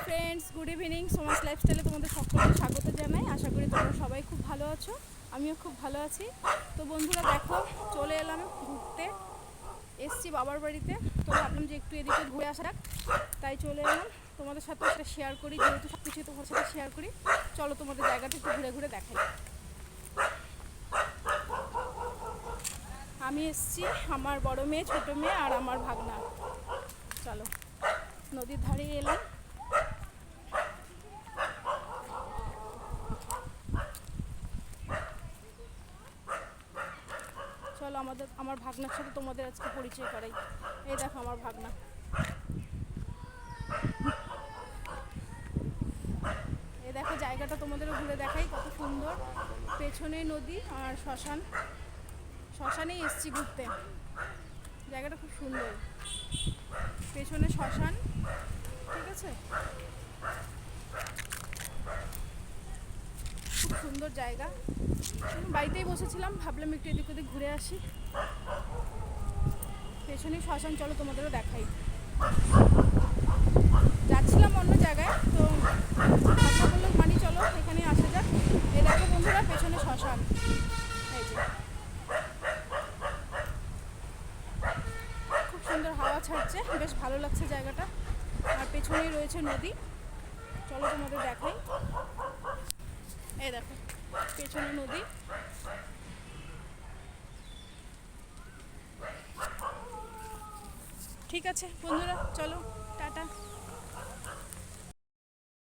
Friends, good evening. Soma's লাইফস্টাইলে তোমাদের সকলকে স্বাগত জানাই। আশা করি তোমরা সবাই খুব ভালো আছো, আমিও খুব ভালো আছি। তো বন্ধুরা দেখো, চলে এলাম ঘুরতে, এসছি বাবার বাড়িতে। তো ভাবলাম যে একটু এদিকে ঘুরে আসা যাক, তাই চলে এলাম। তোমাদের সাথে সেটা শেয়ার করি, যেহেতু সব কিছুই তোমাদের সাথে শেয়ার করি। চলো তোমাদের জায়গাটা একটু ঘুরে ঘুরে দেখাই। আমি এসছি, আমার বড় মেয়ে, ছোট মেয়ে আর আমার ভাগনা। চলো, নদীর ধারে এলাম। চলো আমার ভাগনার সাথে তোমাদের আজকে পরিচয় করাই। এই দেখো আমার ভাগনা। এই দেখো জায়গাটা তোমাদেরও ঘুরে দেখাই, কত সুন্দর। পেছনে নদী আর শ্মশান, শ্মশানেই এসছি ঘুরতে। জায়গাটা খুব সুন্দর, পেছনে শ্মশান, ঠিক আছে। খুব সুন্দর জায়গা। বাড়িতেই বসেছিলাম, ভাবলাম একটু এদিক ওদিক ঘুরে আসি। পেছনেই শ্মশান, চলো তোমাদেরও দেখাই। যাচ্ছিলাম অন্য জায়গায়, তো ভাবনা করলো মানি চলো এখানে আসা যাক। এই দেখো বন্ধুরা, পেছনে শ্মশান। এই যে খুব সুন্দর হাওয়া ছাড়ছে, বেশ ভালো লাগছে জায়গাটা। আর পেছনেই রয়েছে নদী, চলো তোমাদের দেখাই। এই দেখো পেছনে নদী। ঠিক আছে বন্ধুরা, চলো টাটা।